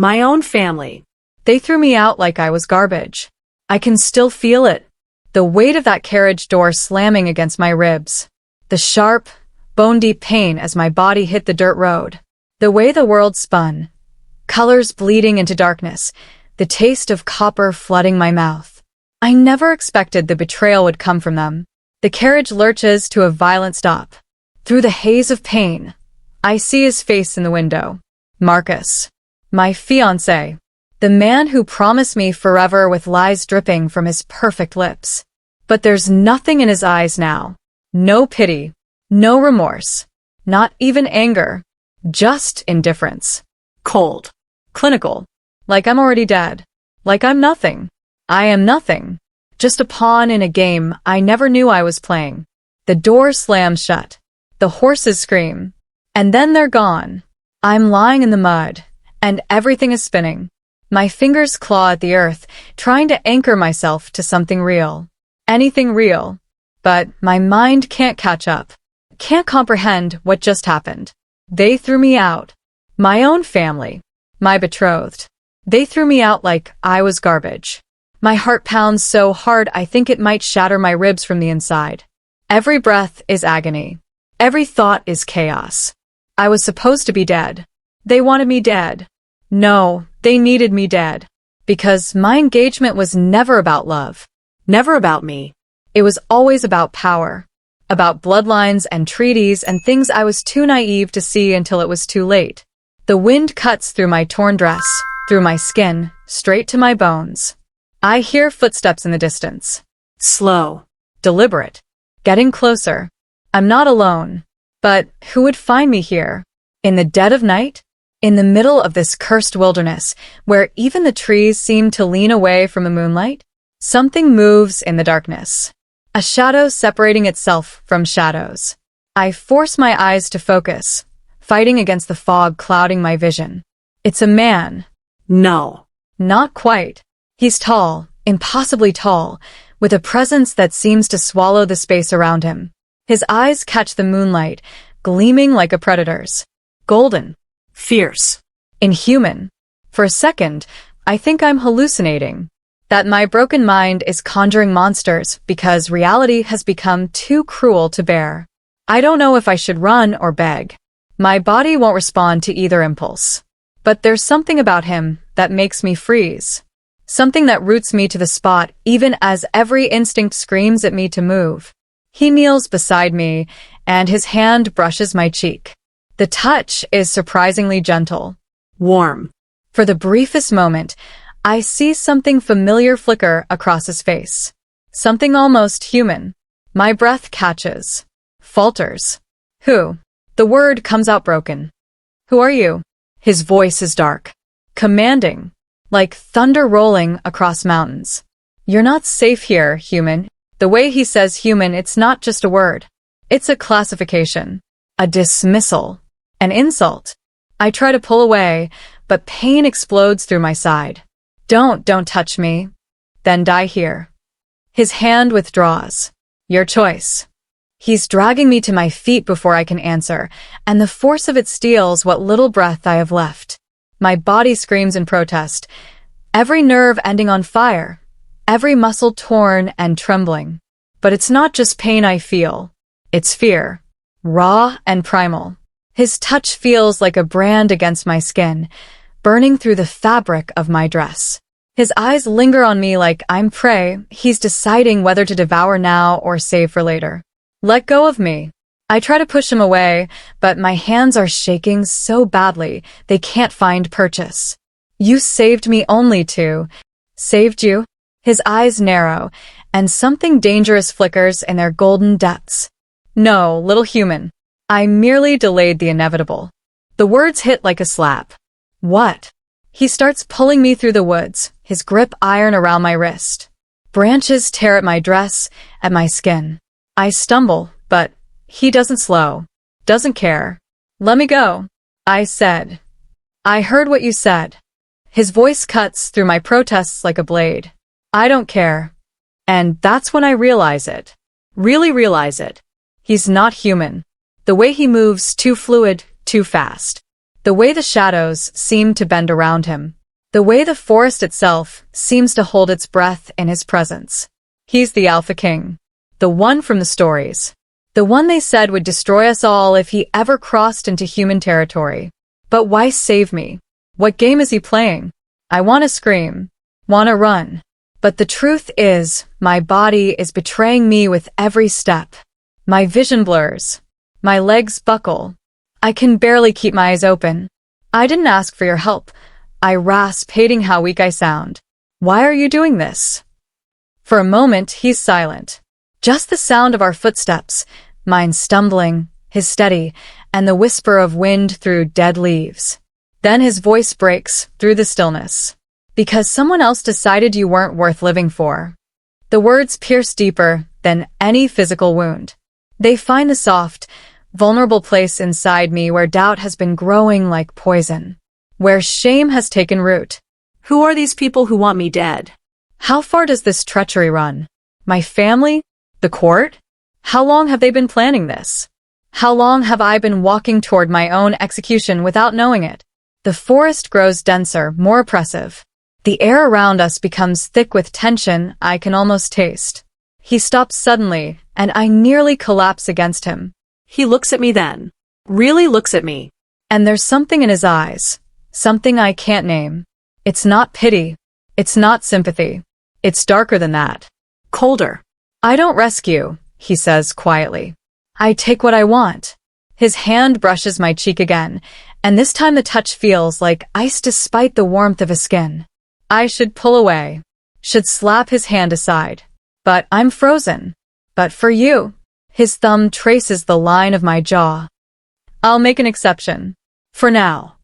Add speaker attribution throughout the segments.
Speaker 1: My own family.
Speaker 2: They threw me out like I was garbage. I can still feel it. The weight of that carriage door slamming against my ribs. The sharp, bone-deep pain as my body hit the dirt road. The way the world spun. Colors bleeding into darkness. The taste of copper flooding my mouth. I never expected the betrayal would come from them. The carriage lurches to a violent stop. Through the haze of pain, I see his face in the window. Marcus. My fiancé. The man who promised me forever with lies dripping from his perfect lips. But there's nothing in his eyes now. No pity. No remorse. Not even anger. Just indifference. Cold. Clinical. Like I'm already dead. Like I'm nothing. I am nothing. Just a pawn in a game I never knew I was playing. The door slams shut. The horses scream. And then they're gone. I'm lying in the mud, and everything is spinning. My fingers claw at the earth, trying to anchor myself to something real. Anything real. But my mind can't catch up. Can't comprehend what just happened. They threw me out. My own family. My betrothed. They threw me out like I was garbage. My heart pounds so hard I think it might shatter my ribs from the inside. Every breath is agony. Every thought is chaos. I was supposed to be dead. They wanted me dead. No, they needed me dead. Because my engagement was never about love.
Speaker 1: Never about me.
Speaker 2: It was always about power. About bloodlines and treaties and things I was too naive to see until it was too late. The wind cuts through my torn dress, through my skin, straight to my bones. I hear footsteps in the distance.
Speaker 1: Slow.
Speaker 2: Deliberate. Getting closer. I'm not alone. But who would find me here? In the dead of night? In the middle of this cursed wilderness, where even the trees seem to lean away from the moonlight? Something moves in the darkness. A shadow separating itself from shadows. I force my eyes to focus, fighting against the fog clouding my vision. It's a man.
Speaker 1: No.
Speaker 2: Not quite. He's tall, impossibly tall, with a presence that seems to swallow the space around him. His eyes catch the moonlight, gleaming like a predator's. Golden.
Speaker 1: Fierce.
Speaker 2: Inhuman. For a second, I think I'm hallucinating. That my broken mind is conjuring monsters because reality has become too cruel to bear. I don't know if I should run or beg. My body won't respond to either impulse. But there's something about him that makes me freeze. Something that roots me to the spot even as every instinct screams at me to move. He kneels beside me, and his hand brushes my cheek. The touch is surprisingly gentle.
Speaker 1: Warm.
Speaker 2: For the briefest moment, I see something familiar flicker across his face. Something almost human. My breath catches. Falters. Who? The word comes out broken. Who are you? His voice is dark. Commanding. Like thunder rolling across mountains. You're not safe here, human. The way he says human, it's not just a word. It's a classification. A dismissal. An insult. I try to pull away, but pain explodes through my side. Don't touch me. Then die here. His hand withdraws. Your choice. He's dragging me to my feet before I can answer, and the force of it steals what little breath I have left. My body screams in protest, every nerve ending on fire, every muscle torn and trembling. But it's not just pain I feel. It's fear. Raw and primal. His touch feels like a brand against my skin, burning through the fabric of my dress. His eyes linger on me like I'm prey. He's deciding whether to devour now or save for later. Let go of me. I try to push him away, but my hands are shaking so badly they can't find purchase. You saved me only to. Saved you? His eyes narrow, and something dangerous flickers in their golden depths. No, little human. I merely delayed the inevitable. The words hit like a slap. What? He starts pulling me through the woods, his grip iron around my wrist. Branches tear at my dress, at my skin. I stumble, but he doesn't slow. Doesn't care. Let me go. I said. I heard what you said. His voice cuts through my protests like a blade. I don't care. And that's when I realize it. Really realize it. He's not human. The way he moves, too fluid, too fast. The way the shadows seem to bend around him. The way the forest itself seems to hold its breath in his presence. He's the Alpha King. The one from the stories. The one they said would destroy us all if he ever crossed into human territory. But why save me? What game is he playing? I want to scream. Want to run. But the truth is, my body is betraying me with every step. My vision blurs. My legs buckle. I can barely keep my eyes open. I didn't ask for your help. I rasp, hating how weak I sound. Why are you doing this? For a moment, he's silent. Just the sound of our footsteps, mine stumbling, his steady, and the whisper of wind through dead leaves. Then his voice breaks through the stillness. Because someone else decided you weren't worth living for. The words pierce deeper than any physical wound. They find the soft, vulnerable place inside me where doubt has been growing like poison. Where shame has taken root.
Speaker 1: Who are these people who want me dead?
Speaker 2: How far does this treachery run? My family? The court? How long have they been planning this? How long have I been walking toward my own execution without knowing it? The forest grows denser, more oppressive. The air around us becomes thick with tension I can almost taste. He stops suddenly, and I nearly collapse against him.
Speaker 1: He looks at me then. Really looks at me.
Speaker 2: And there's something in his eyes. Something I can't name. It's not pity. It's not sympathy. It's darker than that.
Speaker 1: Colder.
Speaker 2: I don't rescue, he says quietly. I take what I want. His hand brushes my cheek again, and this time the touch feels like ice despite the warmth of his skin. I should pull away. Should slap his hand aside. But I'm frozen. But for you. His thumb traces the line of my jaw. I'll make an exception. For now.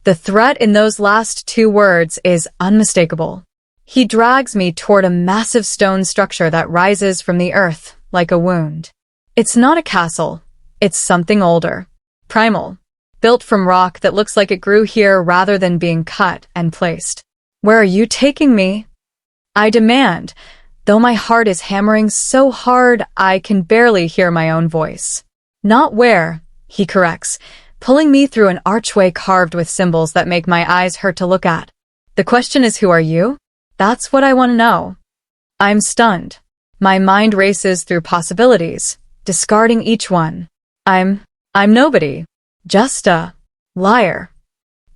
Speaker 2: The threat in those last two words is unmistakable. He drags me toward a massive stone structure that rises from the earth like a wound. It's not a castle. It's something older. Primal. Built from rock that looks like it grew here rather than being cut and placed. Where are you taking me? I demand, though my heart is hammering so hard I can barely hear my own voice. Not where, he corrects, pulling me through an archway carved with symbols that make my eyes hurt to look at. The question is, who are you? That's what I want to know. I'm stunned. My mind races through possibilities, discarding each one. I'm nobody. Just a liar.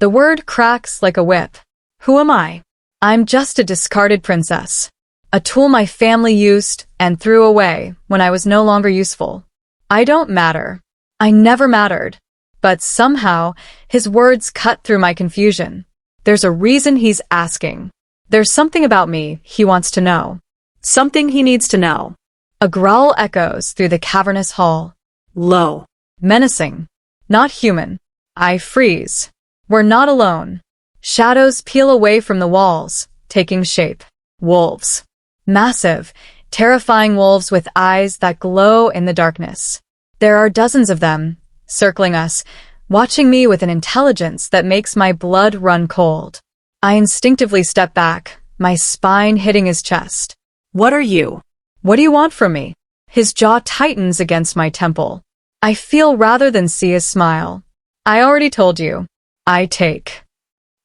Speaker 2: The word cracks like a whip. Who am I? I'm just a discarded princess. A tool my family used and threw away when I was no longer useful. I don't matter. I never mattered. But somehow, his words cut through my confusion. There's a reason he's asking. There's something about me he wants to know.
Speaker 1: Something he needs to know.
Speaker 2: A growl echoes through the cavernous hall.
Speaker 1: Low.
Speaker 2: Menacing. Not human. I freeze. We're not alone. Shadows peel away from the walls, taking shape. Wolves. Massive, terrifying wolves with eyes that glow in the darkness. There are dozens of them, circling us, watching me with an intelligence that makes my blood run cold. I instinctively step back, my spine hitting his chest.
Speaker 1: What are you?
Speaker 2: What do you want from me? His jaw tightens against my temple. I feel rather than see his smile. I already told you. I take.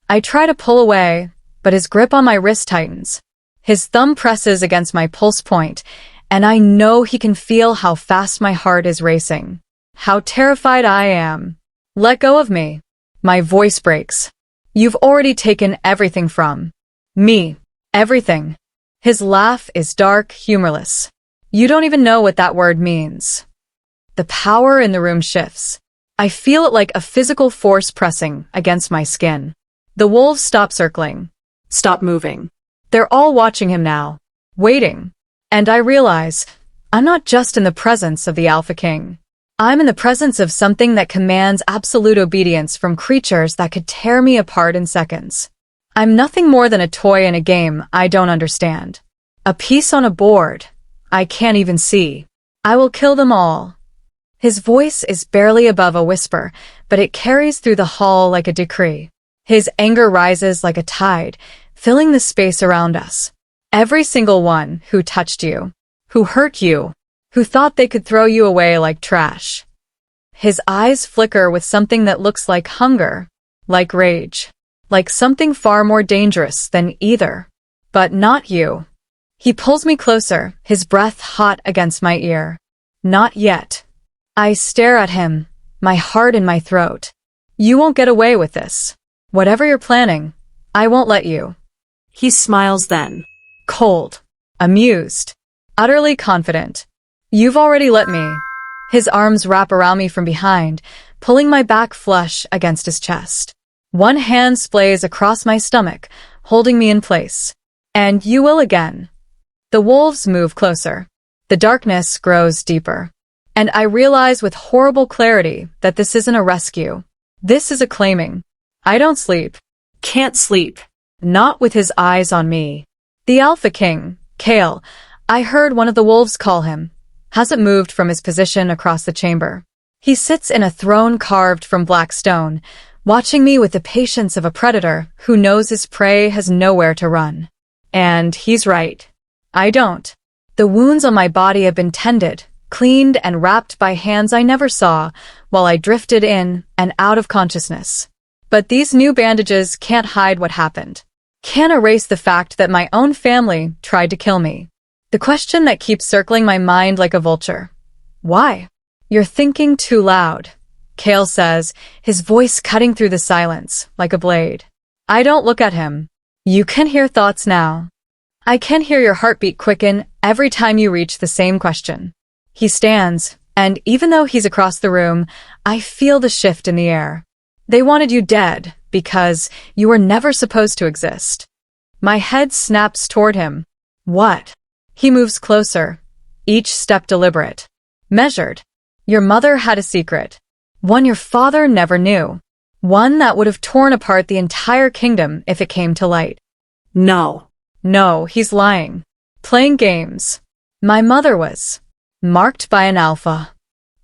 Speaker 2: I try to pull away, but his grip on my wrist tightens. His thumb presses against my pulse point, and I know he can feel how fast my heart is racing. How terrified I am. Let go of me. My voice breaks. You've already taken everything from me. Everything. His laugh is dark, humorless. You don't even know what that word means. The power in the room shifts. I feel it like a physical force pressing against my skin. The wolves stop circling.
Speaker 1: Stop moving.
Speaker 2: They're all watching him now. Waiting. And I realize, I'm not just in the presence of the Alpha King. I'm in the presence of something that commands absolute obedience from creatures that could tear me apart in seconds. I'm nothing more than a toy in a game I don't understand. A piece on a board I can't even see. I will kill them all. His voice is barely above a whisper, but it carries through the hall like a decree. His anger rises like a tide, filling the space around us. Every single one who touched you, who hurt you, who thought they could throw you away like trash. His eyes flicker with something that looks like hunger, like rage, like something far more dangerous than either. But not you. He pulls me closer, his breath hot against my ear. Not yet. I stare at him, my heart in my throat. You won't get away with this. Whatever you're planning, I won't let you.
Speaker 1: He smiles then.
Speaker 2: Cold, amused, utterly confident. You've already let me. His arms wrap around me from behind, pulling my back flush against his chest. One hand splays across my stomach, holding me in place. And you will again. The wolves move closer. The darkness grows deeper. And I realize with horrible clarity that this isn't a rescue. This is a claiming. I don't sleep.
Speaker 1: Can't sleep.
Speaker 2: Not with his eyes on me. The Alpha King, Kale, I heard one of the wolves call him, hasn't moved from his position across the chamber. He sits in a throne carved from black stone, watching me with the patience of a predator who knows his prey has nowhere to run. And he's right. I don't. The wounds on my body have been tended, cleaned and wrapped by hands I never saw while I drifted in and out of consciousness. But these new bandages can't hide what happened. Can't erase the fact that my own family tried to kill me. The question that keeps circling my mind like a vulture. Why? You're thinking too loud, Kale says, his voice cutting through the silence like a blade. I don't look at him. You can hear thoughts now. I can hear your heartbeat quicken every time you reach the same question. He stands, and even though he's across the room, I feel the shift in the air. They wanted you dead because you were never supposed to exist. My head snaps toward him. What? He moves closer, each step deliberate, measured. Your mother had a secret, one your father never knew, one that would have torn apart the entire kingdom if it came to light.
Speaker 1: No.
Speaker 2: No, he's lying. Playing games. My mother was marked by an alpha.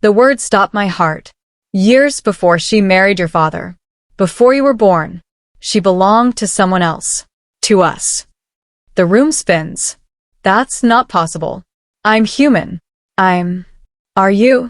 Speaker 2: The word stopped my heart. Years before she married your father. Before you were born. She belonged to someone else. To us. The room spins. That's not possible. I'm human. Are you?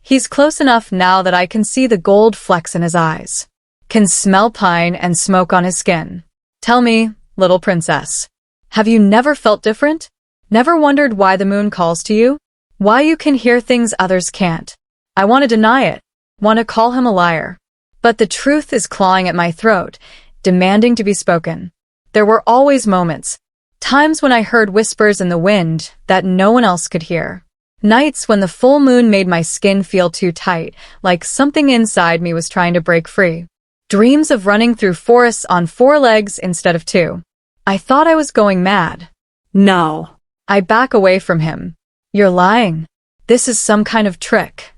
Speaker 2: He's close enough now that I can see the gold flecks in his eyes. Can smell pine and smoke on his skin. Tell me, little princess. Have you never felt different? Never wondered why the moon calls to you? Why you can hear things others can't? I want to deny it. Want to call him a liar. But the truth is clawing at my throat, demanding to be spoken. There were always moments. Times when I heard whispers in the wind that no one else could hear. Nights when the full moon made my skin feel too tight, like something inside me was trying to break free. Dreams of running through forests on 4 legs instead of 2. I thought I was going mad.
Speaker 1: No.
Speaker 2: I back away from him. You're lying. This is some kind of trick.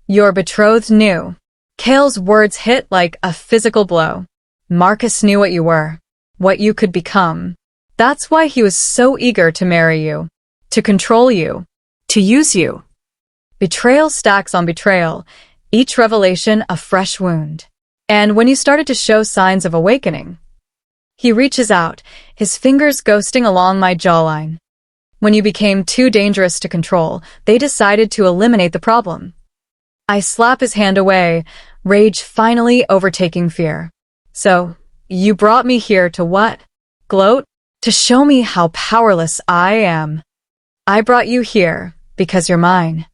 Speaker 2: Your betrothed knew. Kale's words hit like a physical blow. Marcus knew what you were. What you could become. That's why he was so eager to marry you. To control you.
Speaker 1: To use you.
Speaker 2: Betrayal stacks on betrayal, each revelation a fresh wound. And when you started to show signs of awakening, he reaches out, his fingers ghosting along my jawline. When you became too dangerous to control, they decided to eliminate the problem. I slap his hand away, rage finally overtaking fear. So, you brought me here to what? Gloat? To show me how powerless I am. I brought you here because you're mine.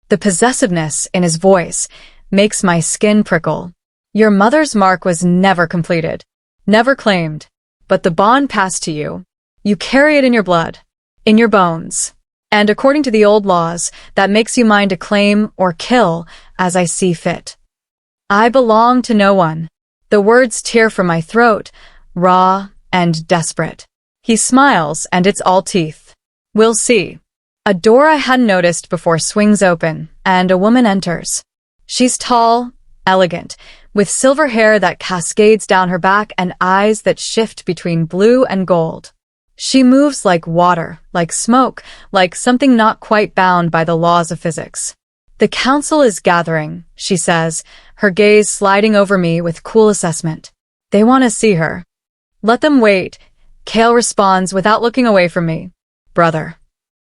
Speaker 2: The possessiveness in his voice makes my skin prickle. Your mother's mark was never completed, never claimed, but the bond passed to you. You carry it in your blood, in your bones. And according to the old laws, that makes you mine to claim or kill as I see fit. I belong to no one. The words tear from my throat, raw and desperate. He smiles and it's all teeth. We'll see. A door I hadn't noticed before swings open, and a woman enters. She's tall, elegant, with silver hair that cascades down her back and eyes that shift between blue and gold. She moves like water, like smoke, like something not quite bound by the laws of physics. The council is gathering, she says, her gaze sliding over me with cool assessment. They want to see her. Let them wait, Kale responds without looking away from me. Brother.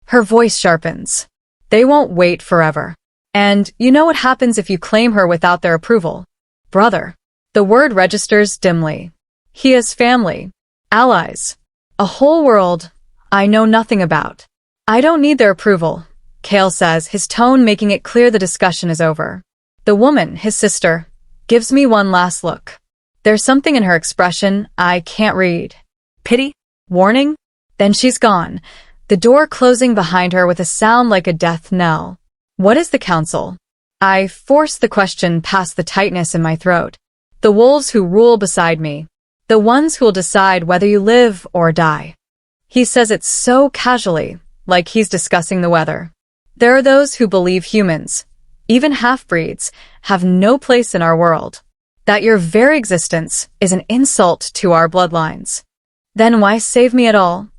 Speaker 2: Her voice sharpens. They won't wait forever. And you know what happens if you claim her without their approval? Brother. The word registers dimly. He has family, allies, a whole world I know nothing about. I don't need their approval, Kale says, his tone making it clear the discussion is over. The woman, his sister, gives me one last look. There's something in her expression I can't read.
Speaker 1: Pity?
Speaker 2: Warning? Then she's gone, the door closing behind her with a sound like a death knell. What is the council? I force the question past the tightness in my throat. The wolves who rule beside me. The ones who'll decide whether you live or die. He says it so casually, like he's discussing the weather. There are those who believe humans, even half-breeds, have no place in our world. That your very existence is an insult to our bloodlines. Then why save me at all?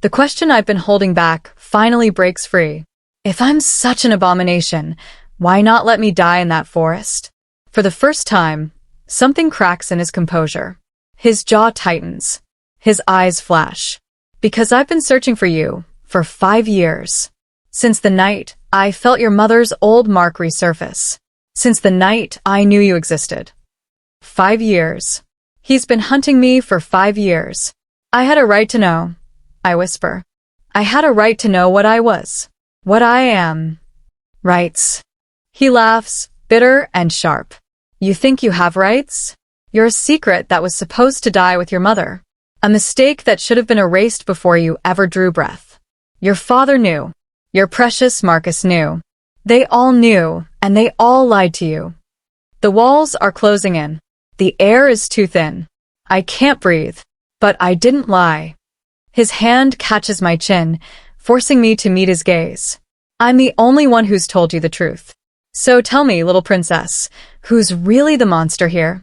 Speaker 2: The question I've been holding back finally breaks free. If I'm such an abomination, why not let me die in that forest? For the first time, something cracks in his composure. His jaw tightens. His eyes flash. Because I've been searching for you for 5 years. Since the night I felt your mother's old mark resurface. Since the night I knew you existed. 5 years. He's been hunting me for 5 years. I had a right to know, I whisper. I had a right to know what I was. What I am. Rights. He laughs, bitter and sharp. You think you have rights? You're a secret that was supposed to die with your mother. A mistake that should have been erased before you ever drew breath. Your father knew. Your precious Marcus knew. They all knew, and they all lied to you. The walls are closing in. The air is too thin. I can't breathe. But I didn't lie. His hand catches my chin, forcing me to meet his gaze. I'm the only one who's told you the truth. So tell me, little princess, who's really the monster here?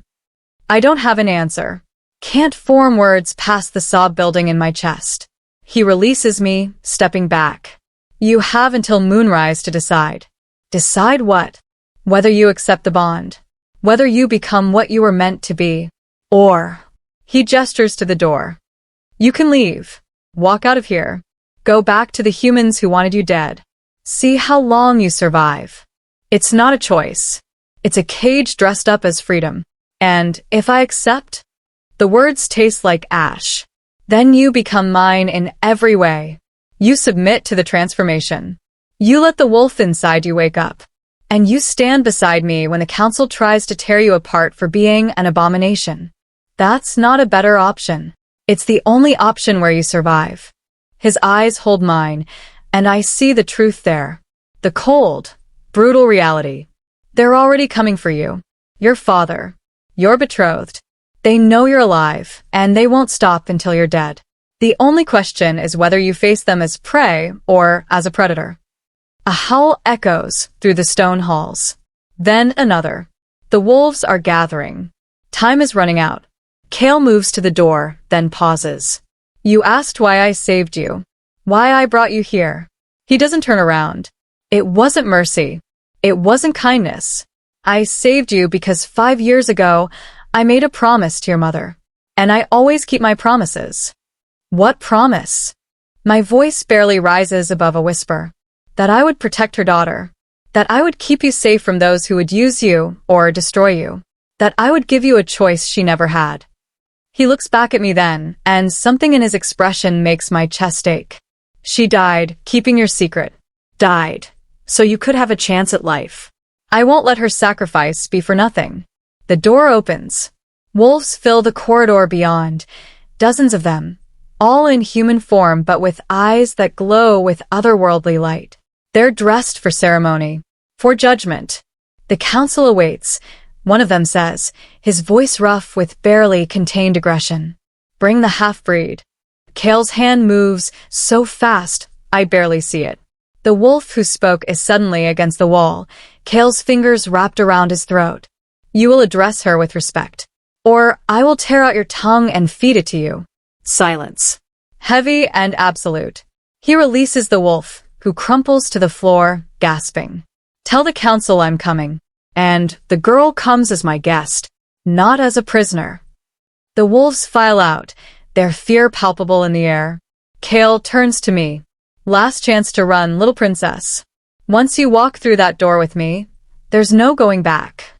Speaker 2: I don't have an answer. Can't form words past the sob building in my chest. He releases me, stepping back. You have until moonrise to decide. Decide what? Whether you accept the bond. Whether you become what you were meant to be. Or... He gestures to the door. You can leave. Walk out of here. Go back to the humans who wanted you dead. See how long you survive. It's not a choice. It's a cage dressed up as freedom. And if I accept, the words taste like ash. Then you become mine in every way. You submit to the transformation. You let the wolf inside you wake up. And you stand beside me when the council tries to tear you apart for being an abomination. That's not a better option. It's the only option where you survive. His eyes hold mine, and I see the truth there. The cold, brutal reality. They're already coming for you. Your father. Your betrothed. They know you're alive, and they won't stop until you're dead. The only question is whether you face them as prey or as a predator. A howl echoes through the stone halls. Then another. The wolves are gathering. Time is running out. Kale moves to the door, then pauses. You asked why I saved you. Why I brought you here. He doesn't turn around. It wasn't mercy. It wasn't kindness. I saved you because 5 years ago, I made a promise to your mother. And I always keep my promises. What promise? My voice barely rises above a whisper. That I would protect her daughter. That I would keep you safe from those who would use you or destroy you. That I would give you a choice she never had. He looks back at me then, and something in his expression makes my chest ache. She died, keeping your secret. Died. So you could have a chance at life. I won't let her sacrifice be for nothing. The door opens. Wolves fill the corridor beyond. Dozens of them. All in human form but with eyes that glow with otherworldly light. They're dressed for ceremony. For judgment. The council awaits. One of them says, his voice rough with barely contained aggression. Bring the half-breed. Kale's hand moves so fast, I barely see it. The wolf who spoke is suddenly against the wall, Kale's fingers wrapped around his throat. You will address her with respect. Or I will tear out your tongue and feed it to you. Silence. Heavy and absolute. He releases the wolf, who crumples to the floor, gasping. Tell the council I'm coming. And the girl comes as my guest, not as a prisoner. The wolves file out, their fear palpable in the air. Kale turns to me. Last chance to run, little princess. Once you walk through that door with me, there's no going back.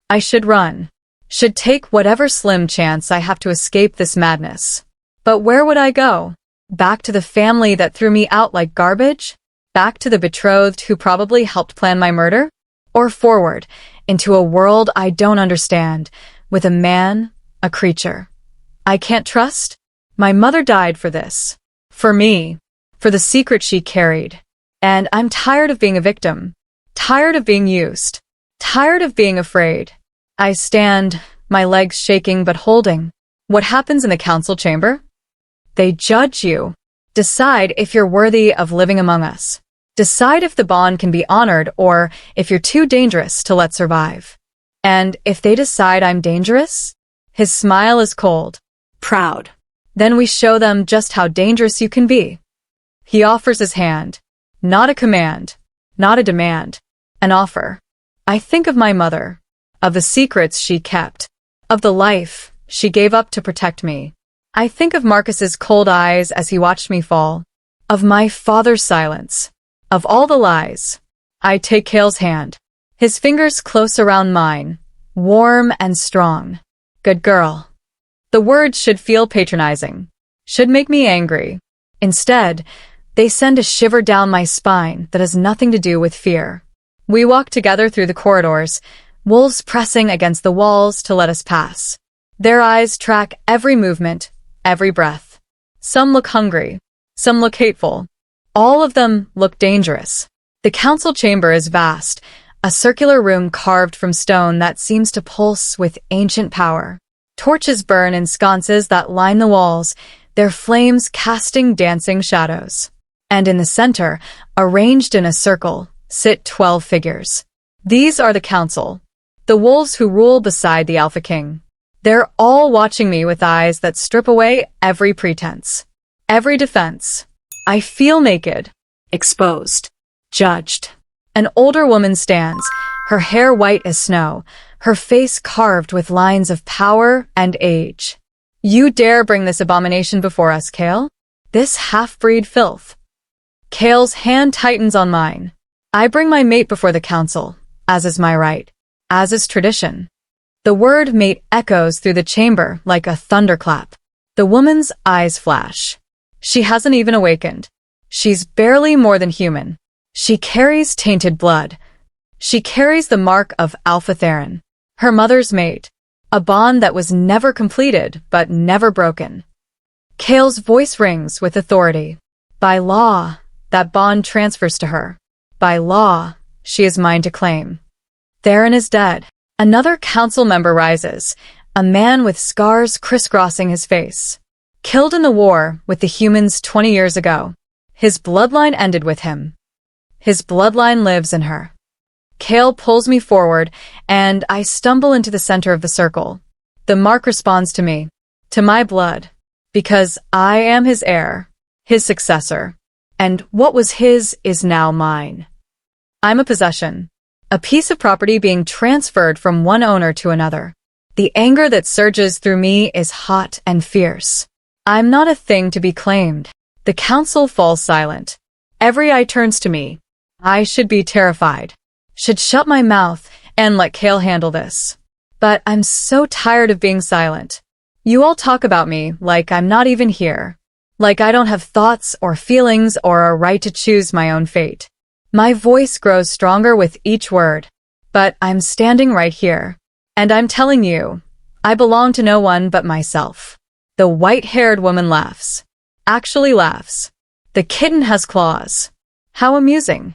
Speaker 2: I should run. Should take whatever slim chance I have to escape this madness. But where would I go? Back to the family that threw me out like garbage? Back to the betrothed who probably helped plan my murder? Or forward, into a world I don't understand, with a man, a creature I can't trust? My mother died for this. For me. For the secret she carried. And I'm tired of being a victim. Tired of being used. Tired of being afraid. I stand, my legs shaking but holding. What happens in the council chamber? They judge you. Decide if you're worthy of living among us. Decide if the bond can be honored or if you're too dangerous to let survive. And if they decide I'm dangerous? His smile is cold.
Speaker 1: Proud.
Speaker 2: Then we show them just how dangerous you can be. He offers his hand. Not a command. Not a demand. An offer. I think of my mother. Of the secrets she kept. Of the life she gave up to protect me. I think of Marcus's cold eyes as he watched me fall. Of my father's silence. Of all the lies. I take Cale's hand. His fingers close around mine. Warm and strong. Good girl. The words should feel patronizing. Should make me angry. Instead, they send a shiver down my spine that has nothing to do with fear. We walk together through the corridors, wolves pressing against the walls to let us pass. Their eyes track every movement, every breath. Some look hungry. Some look hateful. All of them look dangerous. The council chamber is vast, a circular room carved from stone that seems to pulse with ancient power. Torches burn in sconces that line the walls, their flames casting dancing shadows. And in the center, arranged in a circle, sit 12 figures. These are the council, the wolves who rule beside the Alpha King. They're all watching me with eyes that strip away every pretense, every defense. I feel naked,
Speaker 1: Exposed. Judged.
Speaker 2: An older woman stands, her hair white as snow, her face carved with lines of power and age. You dare bring this abomination before us, Cale? This half-breed filth. Cale's hand tightens on mine. I bring my mate before the council, as is my right, as is tradition. The word mate echoes through the chamber like a thunderclap. The woman's eyes flash. She hasn't even awakened. She's barely more than human. She carries tainted blood. She carries the mark of Alpha Theron, her mother's mate, a bond that was never completed but never broken. Cale's voice rings with authority. By law, that bond transfers to her. By law, she is mine to claim. Theron is dead. Another council member rises, a man with scars crisscrossing his face. Killed in the war with the humans 20 years ago. His bloodline ended with him. His bloodline lives in her. Cale pulls me forward, and I stumble into the center of the circle. The mark responds to me, to my blood, because I am his heir, his successor, and what was his is now mine. I'm a possession, a piece of property being transferred from one owner to another. The anger that surges through me is hot and fierce. I'm not a thing to be claimed. The council falls silent. Every eye turns to me. I should be terrified. Should shut my mouth and let Cale handle this. But I'm so tired of being silent. You all talk about me like I'm not even here. Like I don't have thoughts or feelings or a right to choose my own fate. My voice grows stronger with each word. But I'm standing right here. And I'm telling you, I belong to no one but myself. The white-haired woman laughs. Actually laughs. The kitten has claws. How amusing.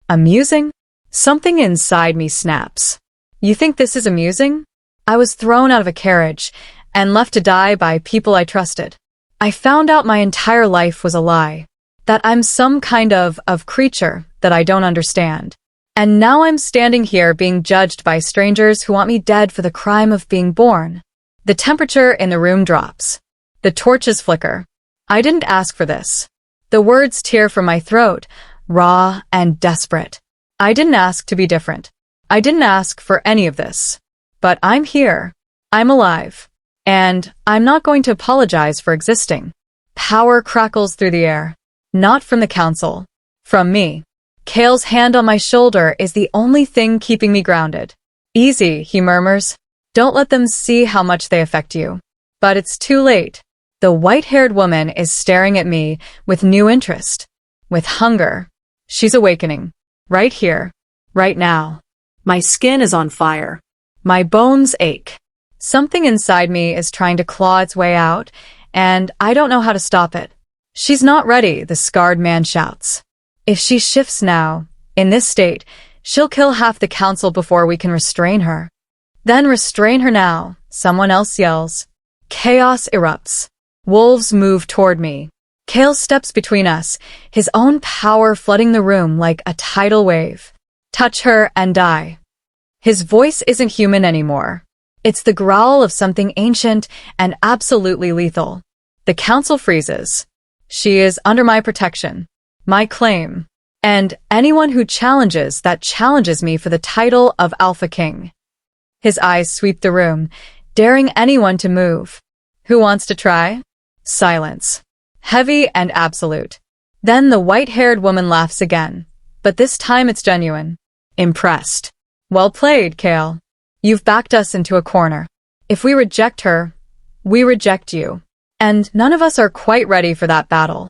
Speaker 2: Amusing? Something inside me snaps. You think this is amusing? I was thrown out of a carriage and left to die by people I trusted. I found out my entire life was a lie. That I'm some kind of creature that I don't understand. And now I'm standing here being judged by strangers who want me dead for the crime of being born. The temperature in the room drops. The torches flicker. I didn't ask for this. The words tear from my throat, raw and desperate. I didn't ask to be different. I didn't ask for any of this. But I'm here. I'm alive. And I'm not going to apologize for existing. Power crackles through the air. Not from the council. From me. Cale's hand on my shoulder is the only thing keeping me grounded. Easy, he murmurs. Don't let them see how much they affect you. But it's too late. The white-haired woman is staring at me with new interest, with hunger. She's awakening. Right here. Right now.
Speaker 1: My skin is on fire.
Speaker 2: My bones ache. Something inside me is trying to claw its way out, and I don't know how to stop it. She's not ready, the scarred man shouts. If she shifts now, in this state, she'll kill half the council before we can restrain her. Then restrain her now, someone else yells. Chaos erupts. Wolves move toward me. Kale steps between us, his own power flooding the room like a tidal wave. Touch her and die. His voice isn't human anymore. It's the growl of something ancient and absolutely lethal. The council freezes. She is under my protection, my claim, and anyone who challenges that challenges me for the title of Alpha King. His eyes sweep the room, daring anyone to move. Who wants to try? Silence. Heavy and absolute. Then the white-haired woman laughs again, but this time it's genuine. Impressed. Well played, Kale. You've backed us into a corner. If we reject her, we reject you. And none of us are quite ready for that battle.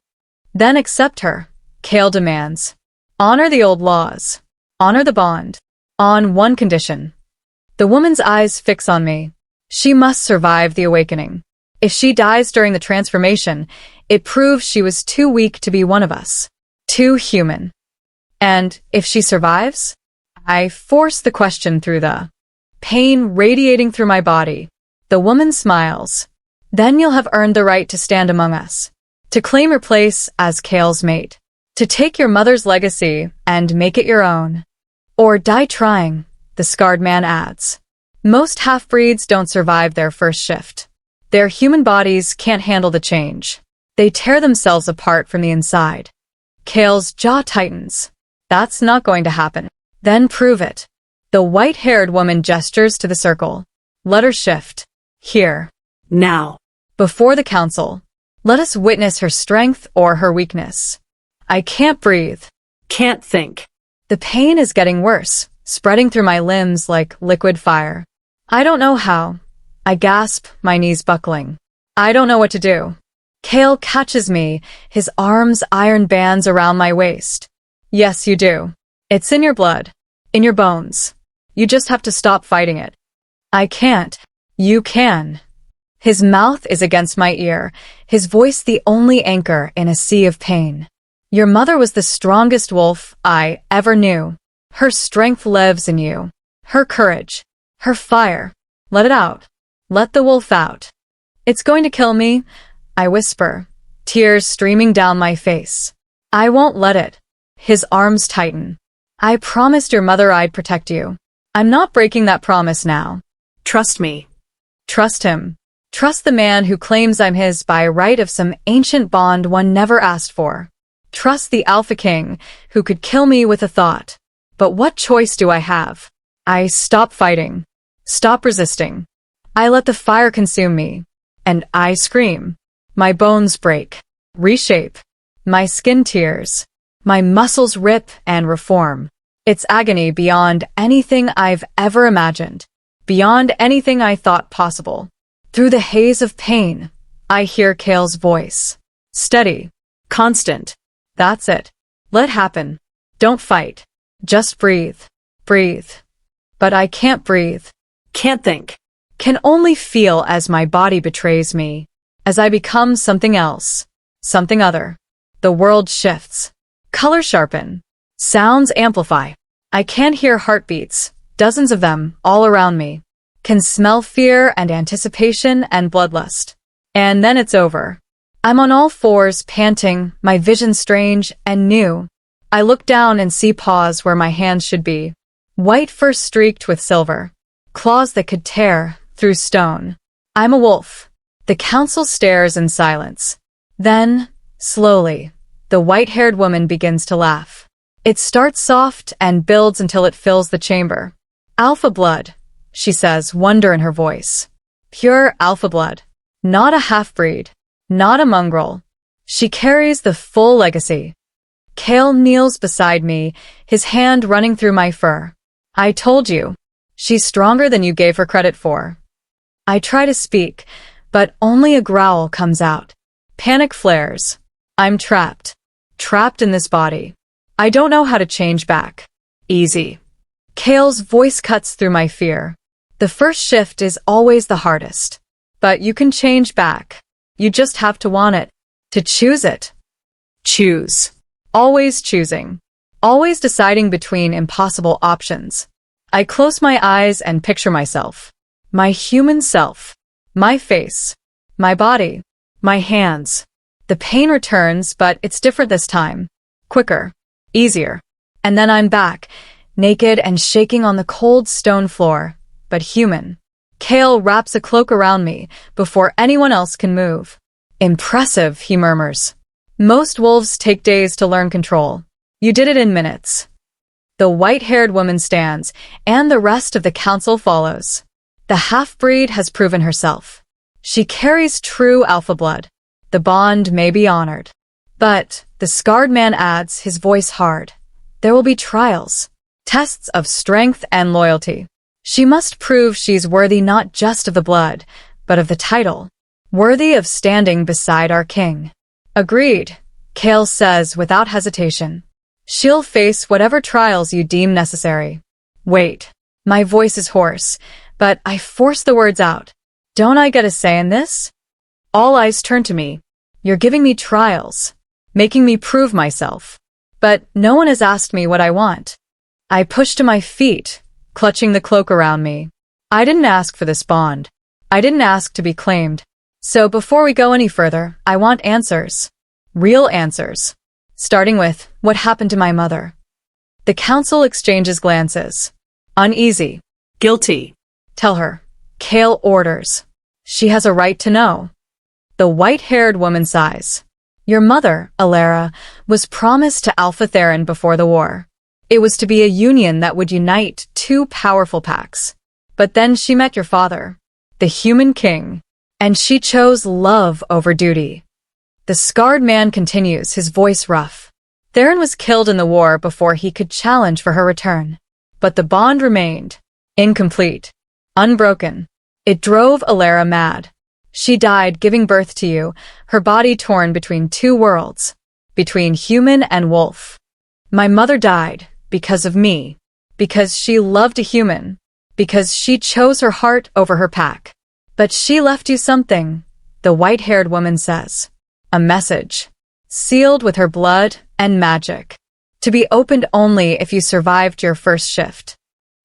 Speaker 2: Then accept her, Kale demands. Honor the old laws. Honor the bond. On one condition. The woman's eyes fix on me. She must survive the awakening. If she dies during the transformation, it proves she was too weak to be one of us. Too human. And if she survives? I force the question through the pain radiating through my body. The woman smiles. Then you'll have earned the right to stand among us. To claim your place as Kale's mate. To take your mother's legacy and make it your own. Or die trying, the scarred man adds. Most half-breeds don't survive their first shift. Their human bodies can't handle the change. They tear themselves apart from the inside. Kale's jaw tightens. That's not going to happen. Then prove it. The white-haired woman gestures to the circle. Let her shift. Here.
Speaker 1: Now.
Speaker 2: Before the council. Let us witness her strength or her weakness. I can't breathe.
Speaker 1: Can't think.
Speaker 2: The pain is getting worse, spreading through my limbs like liquid fire. I don't know how. I gasp, my knees buckling. I don't know what to do. Kale catches me, his arms iron bands around my waist. Yes, you do. It's in your blood. In your bones. You just have to stop fighting it. I can't. You can. His mouth is against my ear, his voice the only anchor in a sea of pain. Your mother was the strongest wolf I ever knew. Her strength lives in you. Her courage. Her fire. Let it out. Let the wolf out. It's going to kill me, I whisper, tears streaming down my face. I won't let it. His arms tighten. I promised your mother I'd protect you. I'm not breaking that promise now.
Speaker 1: Trust me.
Speaker 2: Trust him. Trust the man who claims I'm his by right of some ancient bond one never asked for. Trust the Alpha King, who could kill me with a thought. But what choice do I have? I stop fighting. Stop resisting. I let the fire consume me. And I scream. My bones break. Reshape. My skin tears. My muscles rip and reform. It's agony beyond anything I've ever imagined. Beyond anything I thought possible. Through the haze of pain, I hear Kale's voice. Steady. Constant. That's it. Let happen. Don't fight. Just breathe. Breathe. But I can't breathe.
Speaker 1: Can't think.
Speaker 2: Can only feel as my body betrays me. As I become something else. Something other. The world shifts. Colors sharpen. Sounds amplify. I can hear heartbeats, dozens of them, all around me. Can smell fear and anticipation and bloodlust. And then it's over. I'm on all fours, panting, my vision strange and new. I look down and see paws where my hands should be. White fur streaked with silver. Claws that could tear through stone. I'm a wolf. The council stares in silence. Then, slowly, the white-haired woman begins to laugh. It starts soft and builds until it fills the chamber. Alpha blood, she says, wonder in her voice. Pure alpha blood. Not a half-breed. Not a mongrel. She carries the full legacy. Kale kneels beside me, his hand running through my fur. I told you. She's stronger than you gave her credit for. I try to speak, but only a growl comes out. Panic flares. I'm trapped. Trapped in this body. I don't know how to change back. Easy. Kale's voice cuts through my fear. The first shift is always the hardest. But you can change back. You just have to want it. To choose it. Choose. Always choosing. Always deciding between impossible options. I close my eyes and picture myself. My human self. My face. My body. My hands. The pain returns, but it's different this time. Quicker. Easier. And then I'm back, naked and shaking on the cold stone floor, but human. Kale wraps a cloak around me before anyone else can move. Impressive, he murmurs. Most wolves take days to learn control. You did it in minutes. The white-haired woman stands, and the rest of the council follows. The half-breed has proven herself. She carries true alpha blood. The bond may be honored. But, the scarred man adds, his voice hard, there will be trials. Tests of strength and loyalty. She must prove she's worthy not just of the blood, but of the title. Worthy of standing beside our king. Agreed, Kale says without hesitation. She'll face whatever trials you deem necessary. Wait. My voice is hoarse, but I force the words out. Don't I get a say in this? All eyes turn to me. You're giving me trials. Making me prove myself. But no one has asked me what I want. I push to my feet, clutching the cloak around me. I didn't ask for this bond. I didn't ask to be claimed. So before we go any further, I want answers. Real answers. Starting with, what happened to my mother? The council exchanges glances. Uneasy.
Speaker 1: Guilty.
Speaker 2: Tell her. Kale orders. She has a right to know. The white-haired woman sighs. Your mother, Alara, was promised to Alpha Theron before the war. It was to be a union that would unite two powerful packs. But then she met your father, the human king, and she chose love over duty. The scarred man continues, his voice rough. Theron was killed in the war before he could challenge for her return. But the bond remained. Incomplete. Unbroken. It drove Alara mad. She died giving birth to you, her body torn between two worlds. Between human and wolf. My mother died because of me. Because she loved a human. Because she chose her heart over her pack. But she left you something, the white-haired woman says. A message. Sealed with her blood and magic. To be opened only if you survived your first shift.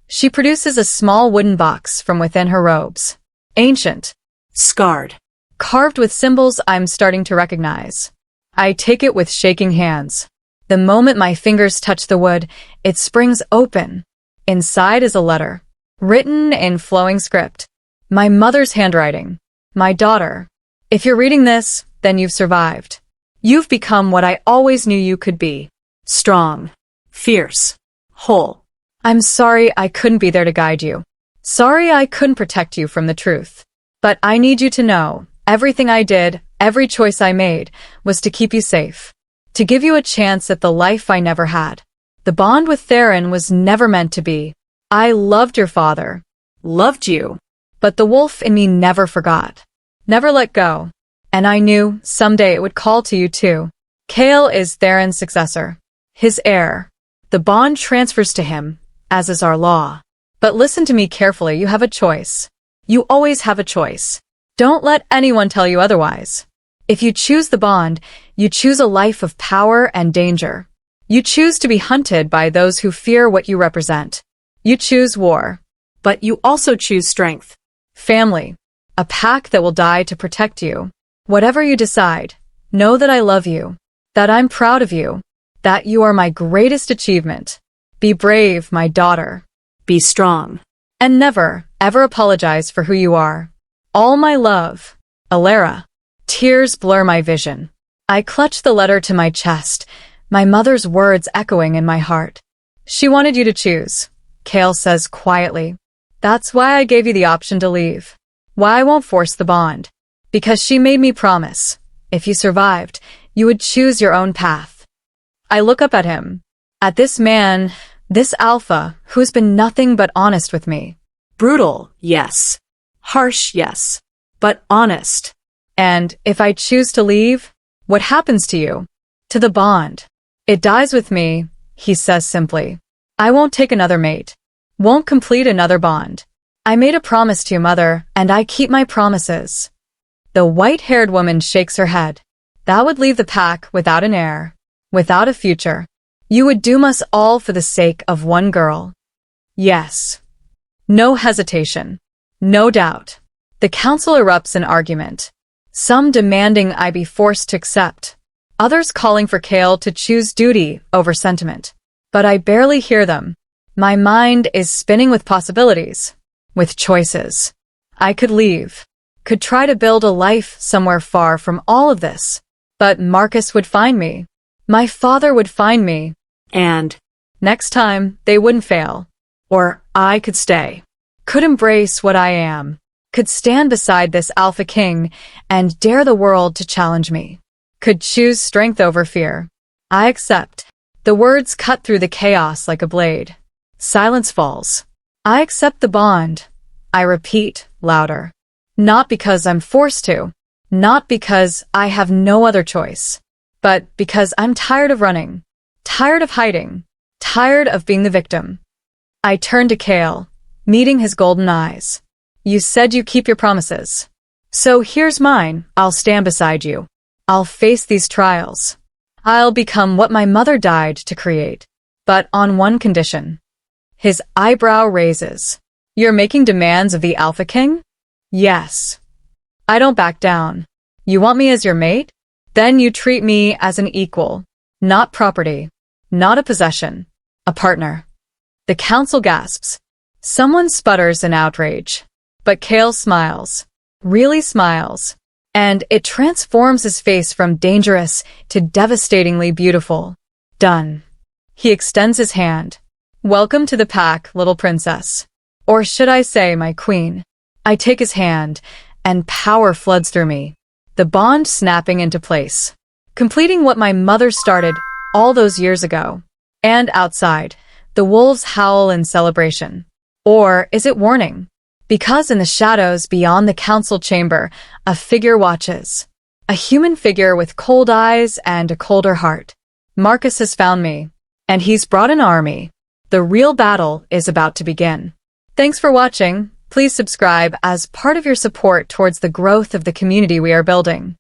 Speaker 2: She produces a small wooden box from within her robes. Ancient.
Speaker 1: Scarred.
Speaker 2: Carved with symbols I'm starting to recognize. I take it with shaking hands. The moment my fingers touch the wood, it springs open. Inside is a letter. Written in flowing script. My mother's handwriting. My daughter. If you're reading this, then you've survived. You've become what I always knew you could be. Strong. Fierce. Whole. I'm sorry I couldn't be there to guide you. Sorry I couldn't protect you from the truth. But I need you to know, everything I did, every choice I made, was to keep you safe. To give you a chance at the life I never had. The bond with Theron was never meant to be. I loved your father. Loved you. But the wolf in me never forgot. Never let go. And I knew, someday it would call to you too. Kale is Theron's successor. His heir. The bond transfers to him, as is our law. But listen to me carefully, you have a choice. You always have a choice. Don't let anyone tell you otherwise. If you choose the bond, you choose a life of power and danger. You choose to be hunted by those who fear what you represent. You choose war.
Speaker 1: But you also choose strength.
Speaker 2: Family. A pack that will die to protect you. Whatever you decide, know that I love you. That I'm proud of you. That you are my greatest achievement. Be brave, my daughter.
Speaker 1: Be strong.
Speaker 2: And never, ever apologize for who you are. All my love. Alara. Tears blur my vision. I clutch the letter to my chest, my mother's words echoing in my heart. She wanted you to choose, Kale says quietly. That's why I gave you the option to leave. Why I won't force the bond. Because she made me promise, if you survived, you would choose your own path. I look up at him. At this man, this alpha, who's been nothing but honest with me.
Speaker 1: Brutal, yes. Harsh, yes. But honest.
Speaker 2: And if I choose to leave, what happens to you? To the bond. It dies with me, he says simply. I won't take another mate. Won't complete another bond. I made a promise to you, mother, and I keep my promises. The white-haired woman shakes her head. That would leave the pack without an heir, without a future. You would doom us all for the sake of one girl. Yes. No hesitation. No doubt. The council erupts in argument. Some demanding I be forced to accept. Others calling for Kale to choose duty over sentiment. But I barely hear them. My mind is spinning with possibilities. With choices. I could leave. Could try to build a life somewhere far from all of this. But Marcus would find me. My father would find me.
Speaker 1: And
Speaker 2: next time, they wouldn't fail.
Speaker 1: or I could stay.
Speaker 2: Could embrace what I am. Could stand beside this alpha king and dare the world to challenge me. Could choose strength over fear. I accept. The words cut through the chaos like a blade. Silence falls. I accept the bond. I repeat, louder. Not because I'm forced to. Not because I have no other choice. But because I'm tired of running. Tired of hiding. Tired of being the victim. I turn to Kale, meeting his golden eyes. You said you keep your promises. So here's mine. I'll stand beside you. I'll face these trials. I'll become what my mother died to create. But on one condition. His eyebrow raises. You're making demands of the Alpha King? Yes. I don't back down. You want me as your mate? Then you treat me as an equal. Not property. Not a possession. A partner. The council gasps. Someone sputters in outrage. But Kale smiles. Really smiles. And it transforms his face from dangerous to devastatingly beautiful. Done. He extends his hand. Welcome to the pack, little princess. Or should I say, my queen. I take his hand, and power floods through me. The bond snapping into place. Completing what my mother started all those years ago. And outside, the wolves howl in celebration. Or is it warning? Because in the shadows beyond the council chamber, a figure watches. A human figure with cold eyes and a colder heart. Marcus has found me, and he's brought an army. The real battle is about to begin. Thanks for watching. Please subscribe as part of your support towards the growth of the community we are building.